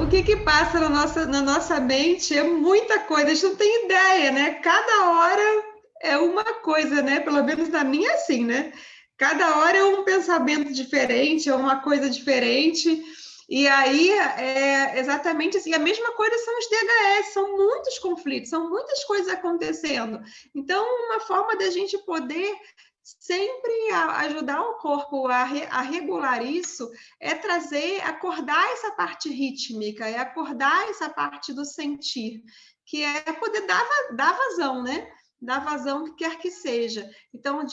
O que passa na nossa mente é muita coisa, a gente não tem ideia, né? Cada hora é uma coisa, né? Pelo menos na minha é assim, né? Cada hora é um pensamento diferente, é uma coisa diferente. E aí é exatamente assim. A mesma coisa são os DHS, são muitos conflitos, são muitas coisas acontecendo. Então, uma forma da gente poder sempre ajudar o corpo a regular isso é trazer, acordar essa parte rítmica, é acordar essa parte do sentir, que é poder dar vazão, né? Dar vazão que quer que seja. Então,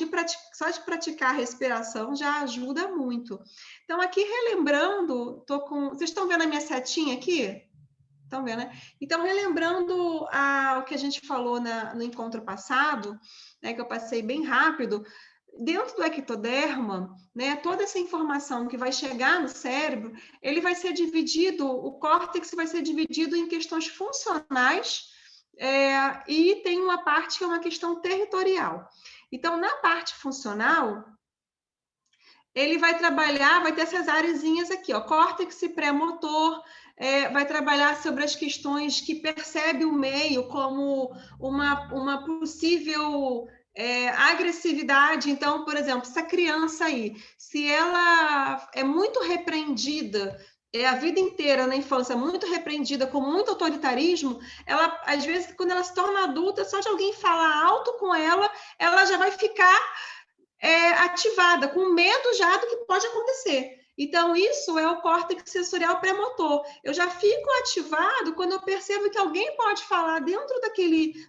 só de praticar a respiração já ajuda muito. Então, aqui relembrando, vocês estão vendo a minha setinha aqui? Estão vendo, né? Então, relembrando o que a gente falou no encontro passado, né, que eu passei bem rápido, dentro do ectoderma, né, toda essa informação que vai chegar no cérebro, ele vai ser dividido, o córtex vai ser dividido em questões funcionais, e tem uma parte que é uma questão territorial. Então, na parte funcional, ele vai trabalhar, vai ter essas areazinhas aqui, ó, córtex pré-motor, vai trabalhar sobre as questões que percebe o meio como uma possível agressividade. Então, por exemplo, essa criança aí, se ela é muito repreendida, a vida inteira na infância, muito repreendida, com muito autoritarismo, ela, às vezes, quando ela se torna adulta, só de alguém falar alto com ela já vai ficar ativada, com medo já do que pode acontecer. Então, isso é o córtex sensorial pré-motor. Eu já fico ativado quando eu percebo que alguém pode falar dentro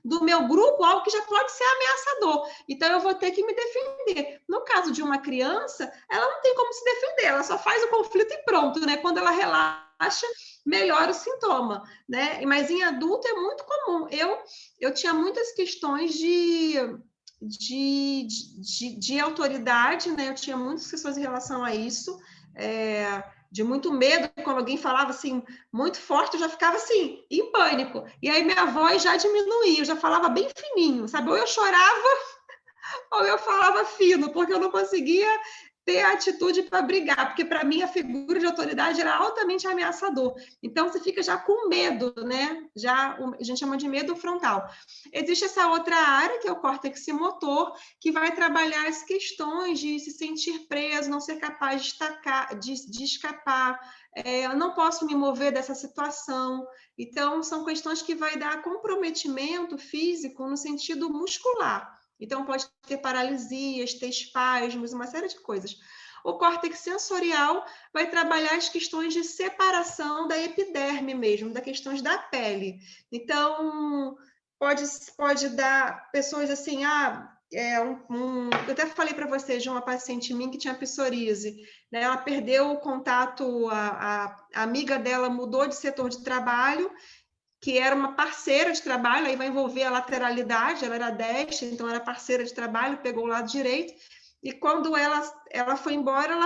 do meu grupo algo que já pode ser ameaçador. Então, eu vou ter que me defender. No caso de uma criança, ela não tem como se defender, ela só faz o conflito e pronto, né? Quando ela relaxa, melhora o sintoma, né? Mas em adulto é muito comum. Eu tinha muitas questões de autoridade, né? Eu tinha muitas questões em relação a isso, de muito medo, quando alguém falava assim, muito forte, eu já ficava assim, em pânico. E aí minha voz já diminuía, eu já falava bem fininho, sabe? Ou eu chorava, ou eu falava fino, porque eu não conseguia ter a atitude para brigar, porque para mim a figura de autoridade era altamente ameaçador. Então você fica já com medo, né? Já a gente chama de medo frontal. Existe essa outra área, que é o córtex motor, que vai trabalhar as questões de se sentir preso, não ser capaz de escapar, eu não posso me mover dessa situação. Então, são questões que vai dar comprometimento físico no sentido muscular. Então, pode ter paralisias, ter espasmos, uma série de coisas. O córtex sensorial vai trabalhar as questões de separação da epiderme mesmo, das questões da pele. Então, pode dar pessoas assim, eu até falei para vocês de uma paciente minha que tinha psoríase, né? Ela perdeu o contato, a amiga dela mudou de setor de trabalho, que era uma parceira de trabalho, aí vai envolver a lateralidade, ela era destra, então era parceira de trabalho, pegou o lado direito, e quando ela foi embora,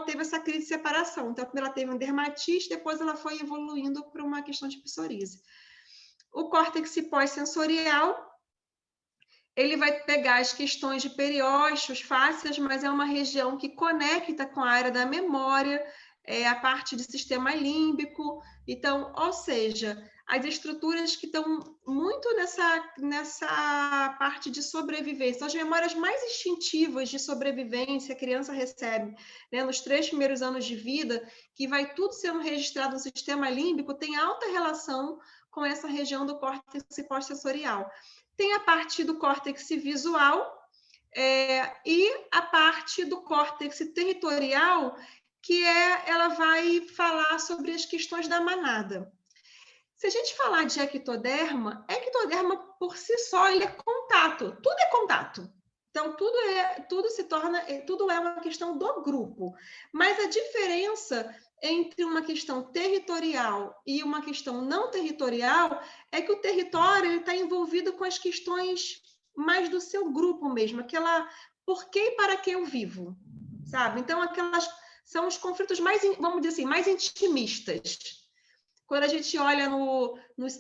teve essa crise de separação. Então, primeiro ela teve um dermatite, depois ela foi evoluindo para uma questão de psoríase. O córtex pós-sensorial, ele vai pegar as questões de periósteos, fáscias, mas é uma região que conecta com a área da memória, a parte de sistema límbico. Então, ou seja, as estruturas que estão muito nessa parte de sobrevivência, as memórias mais instintivas de sobrevivência a criança recebe, né, nos 3 primeiros anos de vida, que vai tudo sendo registrado no sistema límbico, tem alta relação com essa região do córtex pós-sensorial. Tem a parte do córtex visual e a parte do córtex territorial, que ela vai falar sobre as questões da manada. Se a gente falar de ectoderma por si só, ele é contato, tudo é contato. Então, tudo é uma questão do grupo. Mas a diferença entre uma questão territorial e uma questão não territorial é que o território está envolvido com as questões mais do seu grupo mesmo, aquela por que e para que eu vivo, sabe? Então, aquelas são os conflitos mais, vamos dizer assim, mais intimistas. Quando a gente olha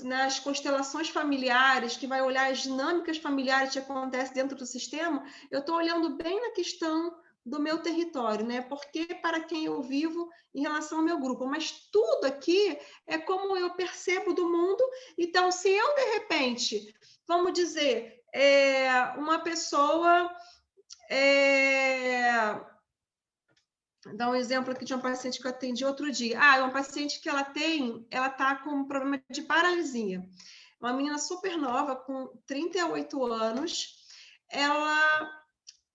nas constelações familiares, que vai olhar as dinâmicas familiares que acontecem dentro do sistema, eu estou olhando bem na questão do meu território, né? Porque para quem eu vivo em relação ao meu grupo. Mas tudo aqui é como eu percebo do mundo. Então, se eu, de repente, vamos dizer, uma pessoa... dar um exemplo aqui de uma paciente que eu atendi outro dia. É uma paciente que ela está com um problema de paralisia. Uma menina super nova, com 38 anos. Ela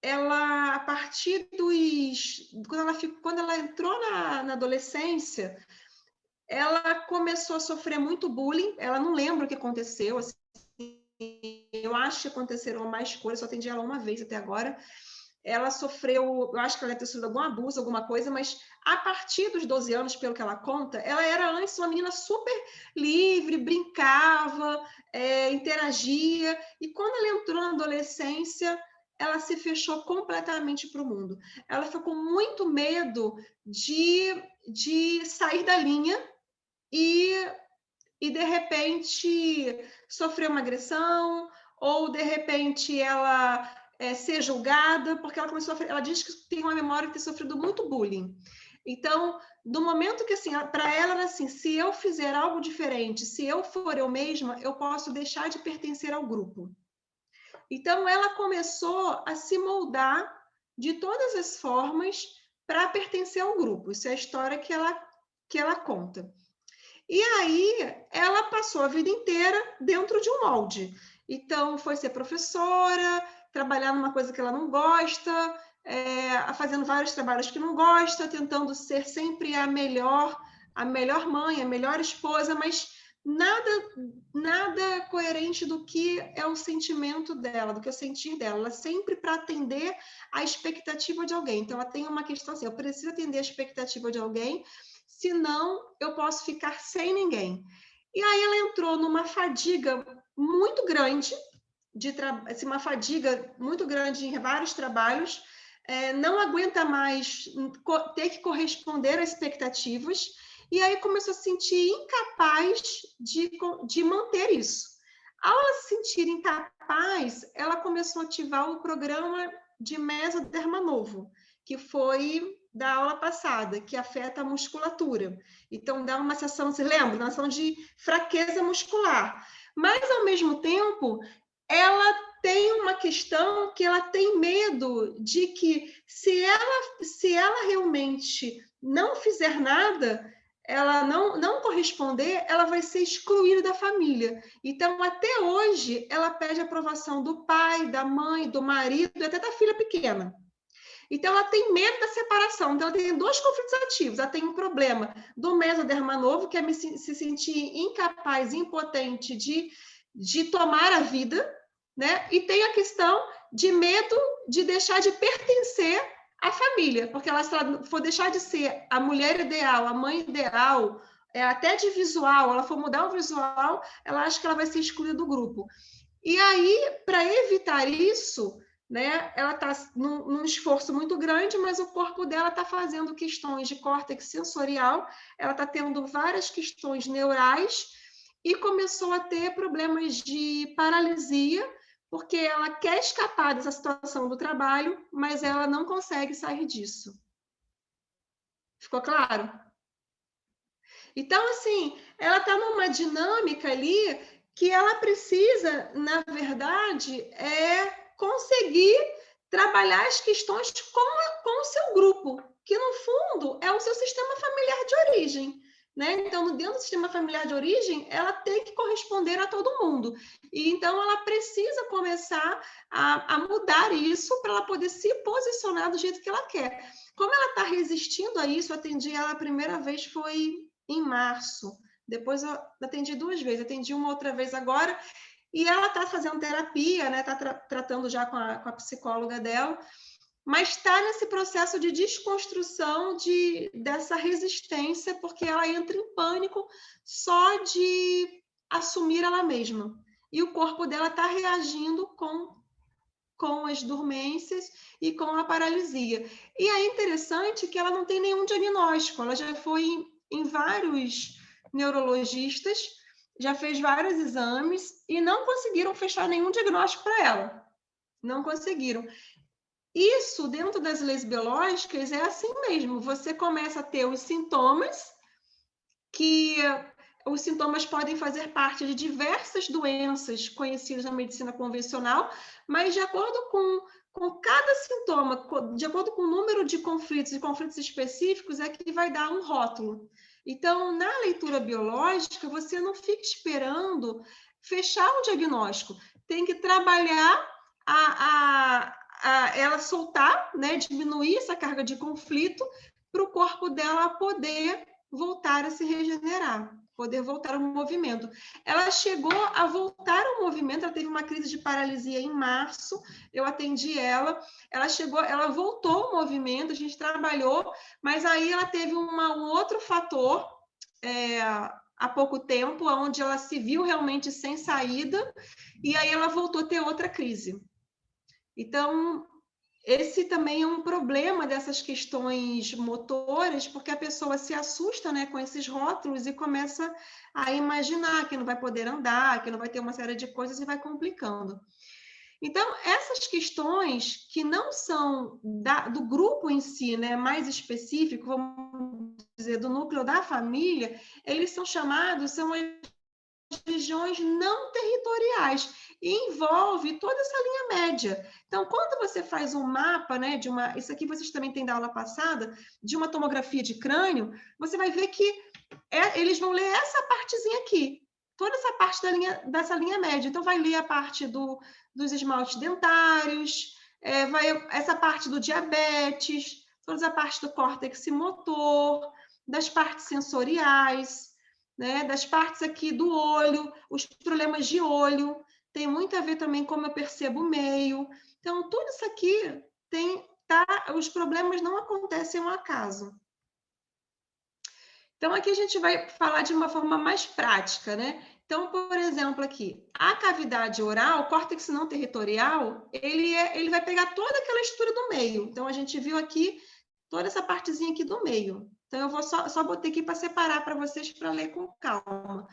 a partir dos... Quando ela entrou na adolescência, ela começou a sofrer muito bullying. Ela não lembra o que aconteceu. Assim, eu acho que aconteceram mais coisas, só atendi ela uma vez até agora. Ela sofreu, eu acho que ela deve ter sofrido algum abuso, alguma coisa, mas a partir dos 12 anos, pelo que ela conta, ela era antes uma menina super livre, brincava, interagia, e quando ela entrou na adolescência, ela se fechou completamente para o mundo. Ela ficou com muito medo de sair da linha e de repente sofrer uma agressão, ou de repente ela ser julgada, porque ela diz que tem uma memória de ter sofrido muito bullying. Então, no momento que, assim, para ela era assim, se eu fizer algo diferente, se eu for eu mesma, eu posso deixar de pertencer ao grupo. Então, ela começou a se moldar de todas as formas para pertencer ao grupo. Isso é a história que ela conta. E aí, ela passou a vida inteira dentro de um molde. Então, foi ser professora, trabalhar numa coisa que ela não gosta, fazendo vários trabalhos que não gosta, tentando ser sempre a melhor mãe, a melhor esposa, mas nada coerente do que é o sentimento dela, do que é o sentir dela. Ela sempre para atender a expectativa de alguém. Então, ela tem uma questão assim, eu preciso atender a expectativa de alguém, senão eu posso ficar sem ninguém. E aí ela entrou numa fadiga muito grande, uma fadiga muito grande em vários trabalhos, não aguenta mais ter que corresponder às expectativas, e aí começou a se sentir incapaz de manter isso. Ao ela se sentir incapaz, ela começou a ativar o programa de Mesoderma Novo, que foi da aula passada, que afeta a musculatura. Então, dá uma sensação, você lembra? Uma sensação de fraqueza muscular. Mas, ao mesmo tempo, ela tem uma questão que ela tem medo de que, se ela realmente não fizer nada, ela não corresponder, ela vai ser excluída da família. Então, até hoje, ela pede aprovação do pai, da mãe, do marido e até da filha pequena. Então, ela tem medo da separação. Então, ela tem dois conflitos ativos. Ela tem um problema do mesoderma novo, que é se sentir incapaz, impotente de tomar a vida, né? E tem a questão de medo de deixar de pertencer à família, porque ela, se ela for deixar de ser a mulher ideal, a mãe ideal, até de visual, ela for mudar o visual, ela acha que ela vai ser excluída do grupo. E aí, para evitar isso, né, ela está num esforço muito grande, mas o corpo dela está fazendo questões de córtex sensorial, ela está tendo várias questões neurais e começou a ter problemas de paralisia, porque ela quer escapar dessa situação do trabalho, mas ela não consegue sair disso. Ficou claro? Então, assim, ela está numa dinâmica ali que ela precisa, na verdade, conseguir trabalhar as questões com o seu grupo, que, no fundo, é o seu sistema familiar de origem. Né? Então, dentro do sistema familiar de origem, ela tem que corresponder a todo mundo. E então, ela precisa começar a mudar isso para ela poder se posicionar do jeito que ela quer. Como ela está resistindo a isso, eu atendi ela a primeira vez foi em março. Depois eu atendi 2 vezes, atendi uma outra vez agora, e ela está fazendo terapia, né? Está tratando já com a psicóloga dela, mas está nesse processo de desconstrução dessa resistência, porque ela entra em pânico só de assumir ela mesma. E o corpo dela está reagindo com as dormências e com a paralisia. E é interessante que ela não tem nenhum diagnóstico, ela já foi em vários neurologistas, já fez vários exames e não conseguiram fechar nenhum diagnóstico para ela. Não conseguiram. isso, dentro das leis biológicas, é assim mesmo. Você começa a ter os sintomas, que os sintomas podem fazer parte de diversas doenças conhecidas na medicina convencional, mas de acordo com cada sintoma, de acordo com o número de conflitos e conflitos específicos, é que vai dar um rótulo. Então, na leitura biológica, você não fica esperando fechar um diagnóstico, tem que trabalhar ela soltar, né, diminuir essa carga de conflito para o corpo dela poder voltar a se regenerar, poder voltar ao movimento. Ela chegou a voltar ao movimento, ela teve uma crise de paralisia em março, eu atendi ela voltou ao movimento, a gente trabalhou, mas aí ela teve um outro fator, há pouco tempo, onde ela se viu realmente sem saída, e aí ela voltou a ter outra crise. Então, esse também é um problema dessas questões motoras, porque a pessoa se assusta, né, com esses rótulos e começa a imaginar que não vai poder andar, que não vai ter uma série de coisas e vai complicando. Então, essas questões que não são do grupo em si, né, mais específico, vamos dizer, do núcleo da família, eles são chamados, são as regiões não territoriais, e envolve toda essa linha média. Então, quando você faz um mapa, né, isso aqui vocês também têm da aula passada, de uma tomografia de crânio, você vai ver que eles vão ler essa partezinha aqui, toda essa parte dessa linha média. Então, vai ler a parte dos esmaltes dentários, essa parte do diabetes, toda a parte do córtex motor, das partes sensoriais, né, das partes aqui do olho, os problemas de olho, tem muito a ver também como eu percebo o meio. Então, tudo isso aqui os problemas não acontecem ao acaso. Então, aqui a gente vai falar de uma forma mais prática, né? Então, por exemplo, aqui, a cavidade oral, o córtex não territorial, ele vai pegar toda aquela estrutura do meio. Então, a gente viu aqui toda essa partezinha aqui do meio. Então, eu vou só botei aqui para separar para vocês, para ler com calma.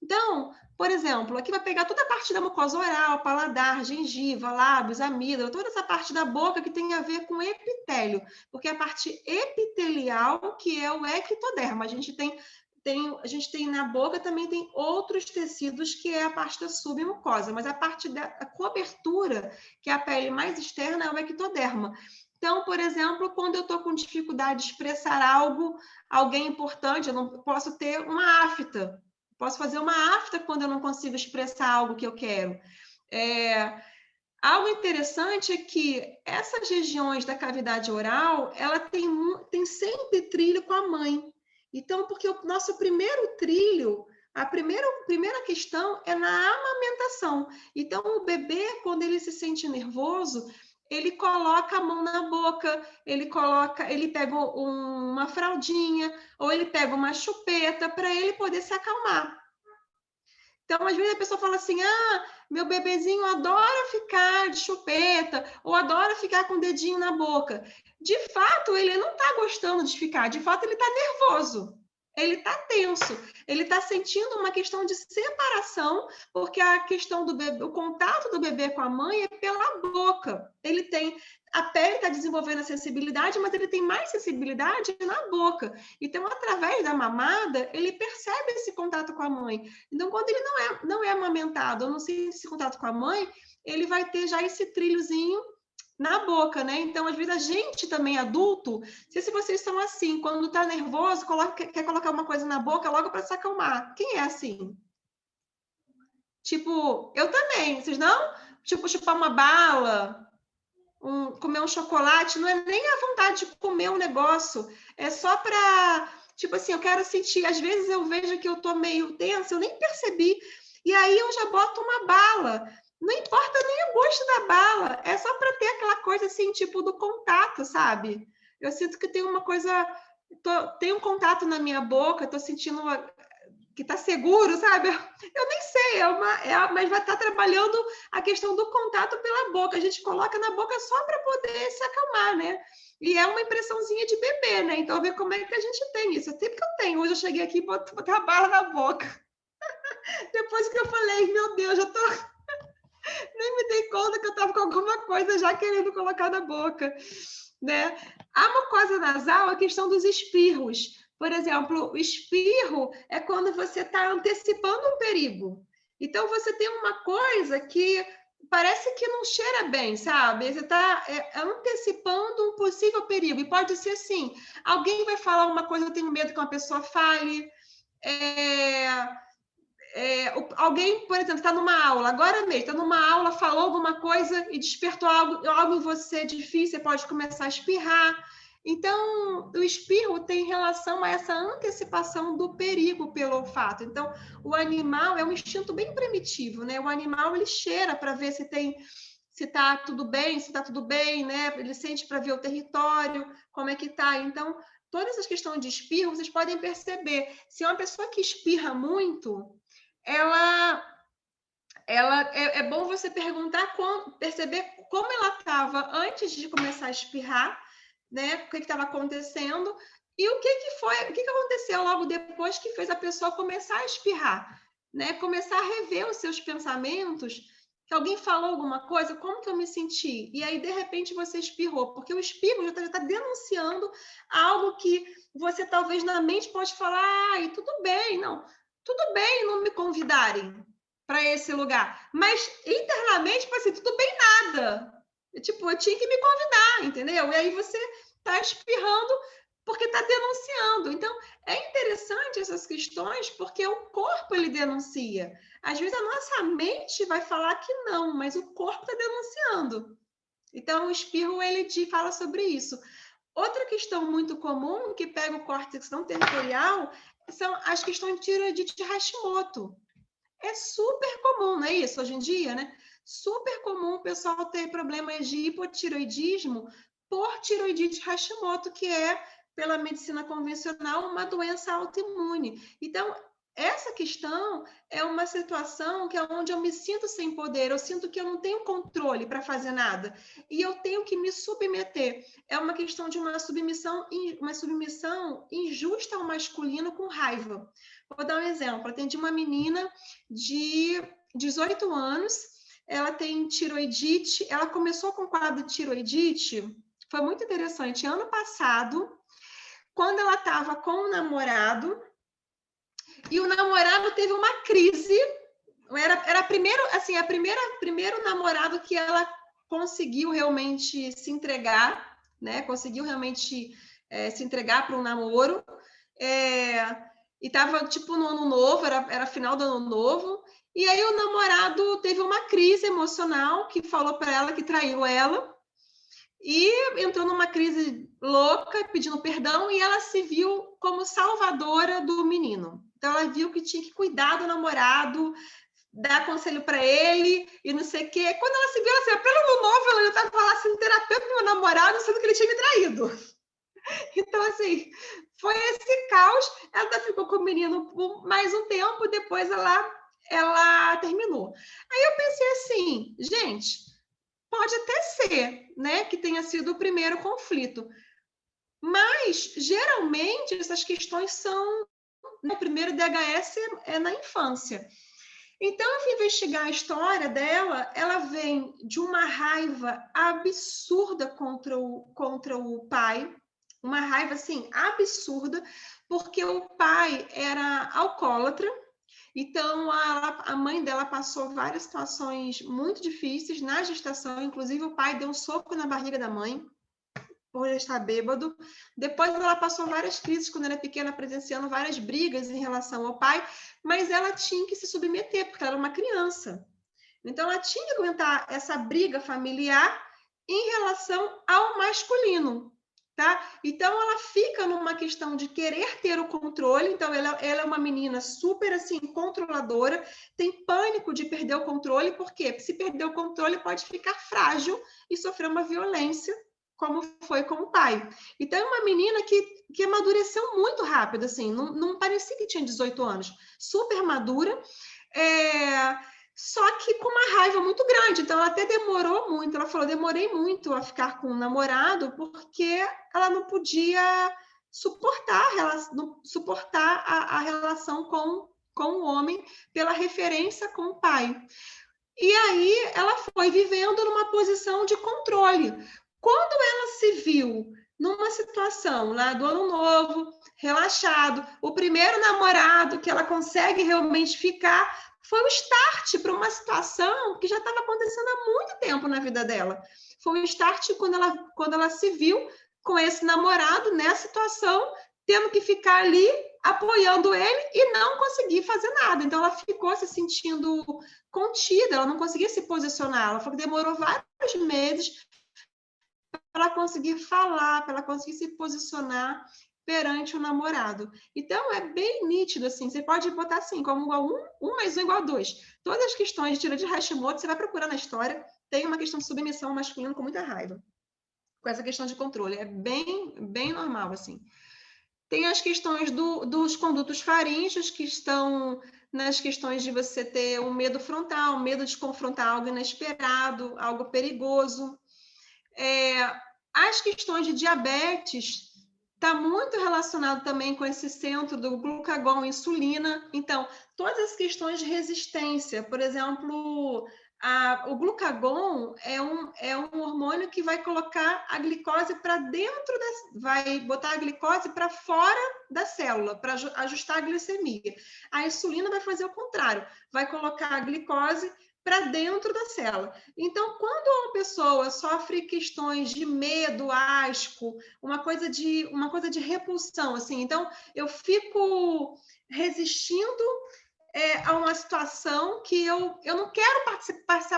Então, por exemplo, aqui vai pegar toda a parte da mucosa oral, paladar, gengiva, lábios, amígdala, toda essa parte da boca que tem a ver com epitélio, porque a parte epitelial, que é o ectoderma, a gente tem na boca, também tem outros tecidos, que é a parte da submucosa, mas a parte da cobertura, que é a pele mais externa, é o ectoderma. Então, por exemplo, quando eu estou com dificuldade de expressar alguém importante, eu não posso ter uma afta. Posso fazer uma afta quando eu não consigo expressar algo que eu quero. Algo interessante é que essas regiões da cavidade oral, ela tem sempre trilho com a mãe. Então, porque o nosso primeiro trilho, a primeira questão é na amamentação. Então, o bebê, quando ele se sente nervoso, ele coloca a mão na boca, ele pega uma fraldinha, ou ele pega uma chupeta para ele poder se acalmar. Então, às vezes a pessoa fala assim, meu bebezinho adora ficar de chupeta, ou adora ficar com o dedinho na boca. De fato, ele não está gostando de ficar, de fato, ele está nervoso. Ele está tenso, ele está sentindo uma questão de separação, porque a questão do bebê, o contato do bebê com a mãe é pela boca. A pele está desenvolvendo a sensibilidade, mas ele tem mais sensibilidade na boca. Então, através da mamada, ele percebe esse contato com a mãe. Então, quando ele não é amamentado, ou não tem esse contato com a mãe, ele vai ter já esse trilhozinho na boca, né? Então, às vezes, a gente também, adulto, não sei se vocês são assim, quando tá nervoso, quer colocar uma coisa na boca logo para se acalmar. Quem é assim? Tipo, eu também, vocês não? Tipo, chupar uma bala, comer um chocolate, não é nem a vontade de comer um negócio, é só para, tipo assim, eu quero sentir, às vezes eu vejo que eu tô meio tensa, eu nem percebi, e aí eu já boto uma bala. Não importa nem o gosto da bala, é só para ter aquela coisa assim, tipo do contato, sabe? Eu sinto que tem uma coisa, tem um contato na minha boca, tô sentindo que está seguro, sabe? Eu nem sei, mas vai estar trabalhando a questão do contato pela boca. A gente coloca na boca só para poder se acalmar, né? E é uma impressãozinha de bebê, né? Então, ver como é que a gente tem isso. Sempre que eu tenho, hoje eu cheguei aqui e botei a bala na boca. Depois que eu falei, meu Deus, já tô Nem me dei conta que eu estava com alguma coisa já querendo colocar na boca, né? A mucosa nasal, a questão dos espirros. Por exemplo, o espirro é quando você está antecipando um perigo. Então, você tem uma coisa que parece que não cheira bem, sabe? Você está antecipando um possível perigo. E pode ser assim, alguém vai falar uma coisa, eu tenho medo que uma pessoa fale, é, alguém, por exemplo, está numa aula, agora mesmo, está numa aula, falou alguma coisa e despertou algo em você difícil, você pode começar a espirrar. Então, o espirro tem relação a essa antecipação do perigo pelo olfato. Então, o animal é um instinto bem primitivo, né? O animal, ele cheira para ver se está tudo bem, se está tudo bem, né? Ele sente para ver o território, como é que está. Então, todas essas questões de espirro, vocês podem perceber. Se é uma pessoa que espirra muito, é bom você perguntar, perceber como ela estava antes de começar a espirrar, né? O que estava acontecendo e o que aconteceu logo depois que fez a pessoa começar a espirrar, né? Começar a rever os seus pensamentos, que alguém falou alguma coisa, como que eu me senti? E aí, de repente, você espirrou, porque o espirro já está denunciando algo que você talvez na mente pode falar, ai, tudo bem, não, tudo bem não me convidarem para esse lugar. Mas internamente, tipo assim, tudo bem nada. Tipo, eu tinha que me convidar, entendeu? E aí você está espirrando porque está denunciando. Então, é interessante essas questões porque o corpo ele denuncia. Às vezes a nossa mente vai falar que não, mas o corpo está denunciando. Então, o espirro ele fala sobre isso. Outra questão muito comum que pega o córtex não territorial são as questões de tireoidite de Hashimoto. É super comum, não é isso? Hoje em dia, né? Super comum o pessoal ter problemas de hipotireoidismo por tireoidite Hashimoto, que é, pela medicina convencional, uma doença autoimune. Então, essa questão é uma situação que é onde eu me sinto sem poder, eu sinto que eu não tenho controle para fazer nada e eu tenho que me submeter. É uma questão de uma submissão injusta ao masculino com raiva. Vou dar um exemplo. Atendi uma menina de 18 anos, ela tem tiroidite, ela começou com quadro de tiroidite, foi muito interessante. Ano passado, quando ela estava com o namorado, e o namorado teve uma crise, era primeiro, assim, primeiro namorado que ela conseguiu realmente se entregar, né? Conseguiu realmente se entregar para um namoro. E estava tipo no ano novo, era final do ano novo. E aí o namorado teve uma crise emocional que falou para ela que traiu ela e entrou numa crise louca, pedindo perdão, e ela se viu como salvadora do menino. Então ela viu que tinha que cuidar do namorado, dar conselho para ele e não sei o quê. Quando ela se viu, assim, pelo ano novo, ela já estava lá sendo terapeuta do meu namorado, sendo que ele tinha me traído. Então, assim, foi esse caos. Ela ficou com o menino por mais um tempo, depois ela terminou. Aí eu pensei assim, gente, pode até ser, né, que tenha sido o primeiro conflito, mas geralmente essas questões são, né, o primeiro DHS é na infância. Então, eu fui investigar a história dela, ela vem de uma raiva absurda contra o pai, uma raiva, assim, absurda, porque o pai era alcoólatra, então a mãe dela passou várias situações muito difíceis na gestação, inclusive o pai deu um soco na barriga da mãe, por já estar bêbado. Depois ela passou várias crises quando era pequena, presenciando várias brigas em relação ao pai, mas ela tinha que se submeter, porque ela era uma criança. Então ela tinha que aguentar essa briga familiar em relação ao masculino. Tá? Então ela fica numa questão de querer ter o controle, então ela é uma menina super assim controladora, tem pânico de perder o controle, porque se perder o controle pode ficar frágil e sofrer uma violência, como foi com o pai. Então é uma menina que amadureceu muito rápido, assim, não parecia que tinha 18 anos, super madura, só que com uma raiva muito grande. Então, ela até demorou muito. Ela falou: demorei muito a ficar com o namorado porque ela não podia suportar a relação com o homem pela referência com o pai. E aí ela foi vivendo numa posição de controle. Quando ela se viu numa situação lá do ano novo, relaxado, o primeiro namorado que ela consegue realmente ficar foi o start para uma situação que já estava acontecendo há muito tempo na vida dela. Foi o start quando ela se viu com esse namorado nessa situação, tendo que ficar ali apoiando ele e não conseguir fazer nada. Então ela ficou se sentindo contida, ela não conseguia se posicionar. Ela falou que demorou vários meses para ela conseguir falar, para ela conseguir se posicionar perante o namorado. Então, é bem nítido, assim, você pode botar assim, como igual 1 mais 1 igual a 2. Todas as questões de tira de Hashimoto, você vai procurar na história, tem uma questão de submissão masculina com muita raiva, com essa questão de controle. É bem normal, assim. Tem as questões dos condutos faríngeos, que estão nas questões de você ter um medo frontal, medo de confrontar algo inesperado, algo perigoso. As questões de diabetes está muito relacionado também com esse centro do glucagon e insulina. Então, todas as questões de resistência, por exemplo, o glucagon é um hormônio que vai colocar a glicose para dentro, vai botar a glicose para fora da célula, para ajustar a glicemia. A insulina vai fazer o contrário, vai colocar a glicose para dentro da célula. Então, quando uma pessoa sofre questões de medo, asco, uma coisa de repulsão, assim, então eu fico resistindo a uma situação que eu não quero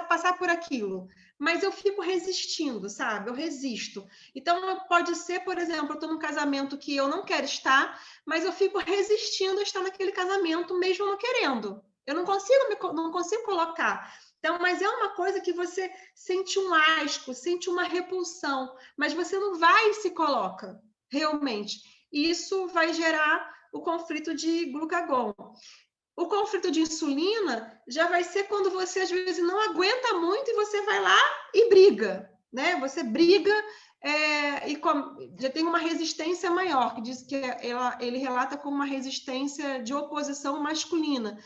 passar por aquilo, mas eu fico resistindo, sabe? Eu resisto. Então, pode ser, por exemplo, eu estou num casamento que eu não quero estar, mas eu fico resistindo a estar naquele casamento, mesmo não querendo. Eu não consigo colocar. Então, mas é uma coisa que você sente um asco, sente uma repulsão, mas você não vai e se coloca, realmente. Isso vai gerar o conflito de glucagon. O conflito de insulina já vai ser quando você, às vezes, não aguenta muito e você vai lá e briga, né? Você briga e já tem uma resistência maior, que diz que ele relata como uma resistência de oposição masculina.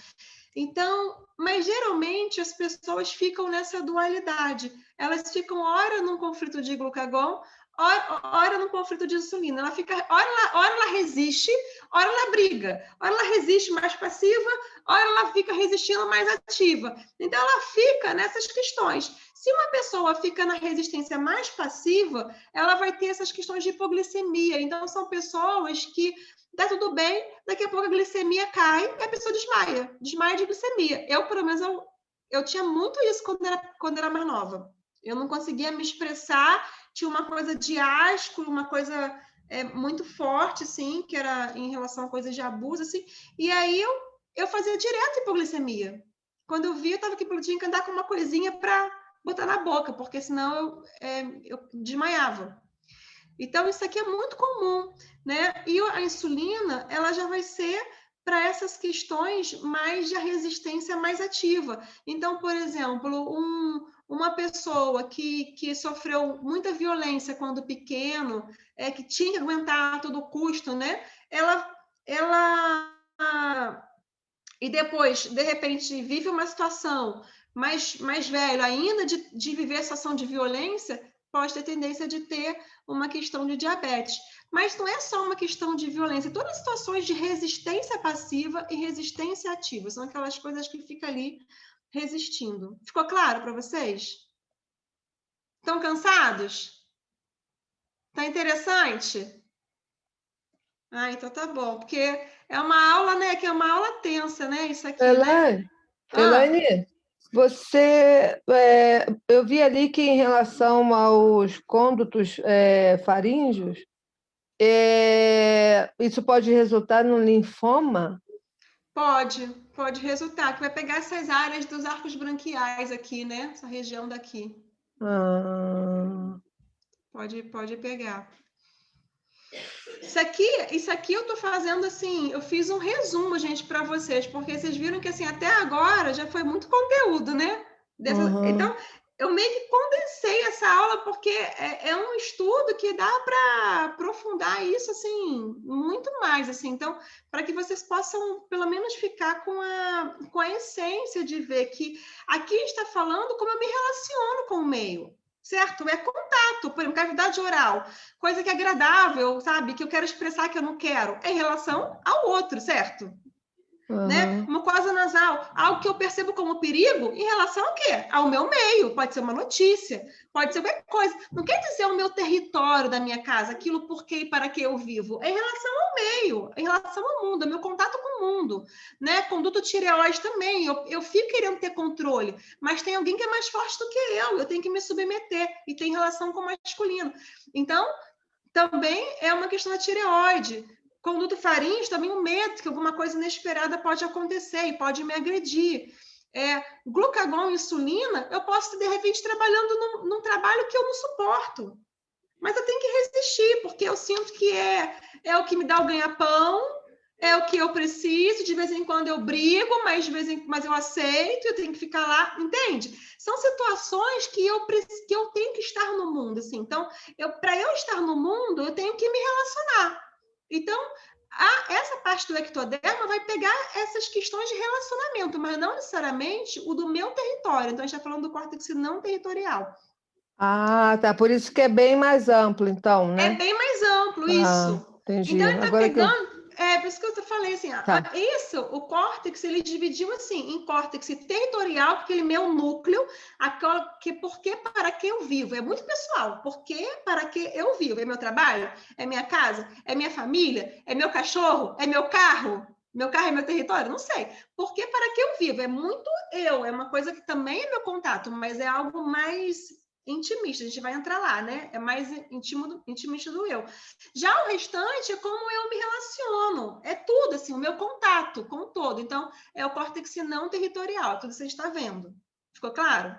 Então, mas geralmente as pessoas ficam nessa dualidade. Elas ficam ora num conflito de glucagon, ora num conflito de insulina. Ela fica, ora ela resiste, ora ela briga. Ora ela resiste mais passiva, ora ela fica resistindo mais ativa. Então ela fica nessas questões. Se uma pessoa fica na resistência mais passiva, ela vai ter essas questões de hipoglicemia. Então são pessoas que tá tudo bem, daqui a pouco a glicemia cai e a pessoa desmaia de glicemia. Eu, pelo menos, eu tinha muito isso quando era mais nova. Eu não conseguia me expressar, tinha uma coisa de asco, uma coisa muito forte, assim, que era em relação a coisas de abuso, assim, e aí eu fazia direto hipoglicemia. Quando eu vi, eu tinha que andar com uma coisinha para botar na boca, porque senão eu desmaiava. Então, isso aqui é muito comum, né? E a insulina, ela já vai ser para essas questões mais de resistência mais ativa. Então, por exemplo, uma pessoa que sofreu muita violência quando pequeno, que tinha que aguentar a todo custo, né? E depois, de repente, vive uma situação mais velha ainda de viver a situação de violência, pode ter tendência de ter uma questão de diabetes. Mas não é só uma questão de violência, todas as situações de resistência passiva e resistência ativa, são aquelas coisas que ficam ali resistindo. Ficou claro para vocês? Estão cansados? Tá interessante? Ah, então tá bom, porque é uma aula, né, que é uma aula tensa, né, isso aqui, né? Elaine, eu vi ali que em relação aos côndutos faríngeos, isso pode resultar no linfoma? Pode resultar, que vai pegar essas áreas dos arcos branquiais aqui, né? Essa região daqui. Ah, Pode pegar. Isso aqui eu tô fazendo assim, eu fiz um resumo, gente, para vocês, porque vocês viram que assim, até agora já foi muito conteúdo, né? Então, eu meio que condensei essa aula, porque é um estudo que dá para aprofundar isso, assim, muito mais, assim. Então, para que vocês possam, pelo menos, ficar com a essência de ver que aqui está falando como eu me relaciono com o meio, certo? É contato, por exemplo, cavidade oral, coisa que é agradável, sabe? Que eu quero expressar que eu não quero, é em relação ao outro, certo? Né? Mucosa nasal, algo que eu percebo como perigo em relação ao quê? Ao meu meio, pode ser uma notícia, pode ser qualquer coisa. Não quer dizer o meu território da minha casa, aquilo por que e para que eu vivo. É em relação ao meio, em relação ao mundo, ao meu contato com o mundo. Né? Conduto tireoide também, eu fico querendo ter controle, mas tem alguém que é mais forte do que eu tenho que me submeter, e tem relação com o masculino. Então, também é uma questão da tireoide. Conduto faríngeo, também o medo que alguma coisa inesperada pode acontecer e pode me agredir. Glucagon e insulina, eu posso estar, de repente, trabalhando num trabalho que eu não suporto. Mas eu tenho que resistir, porque eu sinto que é o que me dá o ganha-pão, é o que eu preciso, de vez em quando eu brigo, mas eu aceito, eu tenho que ficar lá, entende? São situações que eu tenho que estar no mundo, assim. Então, para eu estar no mundo, eu tenho que me relacionar. Então, essa parte do ectoderma vai pegar essas questões de relacionamento, mas não necessariamente o do meu território. Então, a gente está falando do córtex não territorial. Ah, tá. Por isso que é bem mais amplo, então, né? É bem mais amplo, isso. Entendi. Então, ele está Agora que eu... pegando... por isso que eu falei assim, Tá. isso, o córtex, ele dividiu assim, em córtex territorial, aquele meu núcleo, porque para que eu vivo, é muito pessoal, porque para que eu vivo, é meu trabalho, é minha casa, é minha família, é meu cachorro, é meu carro é meu território, não sei, porque para que eu vivo, é muito eu, é uma coisa que também é meu contato, mas é algo mais intimista, a gente vai entrar lá, né? É mais intimista do eu. Já o restante é como eu me relaciono, é tudo, assim, o meu contato com o todo. Então, é o córtex não territorial, tudo que você está vendo. Ficou claro?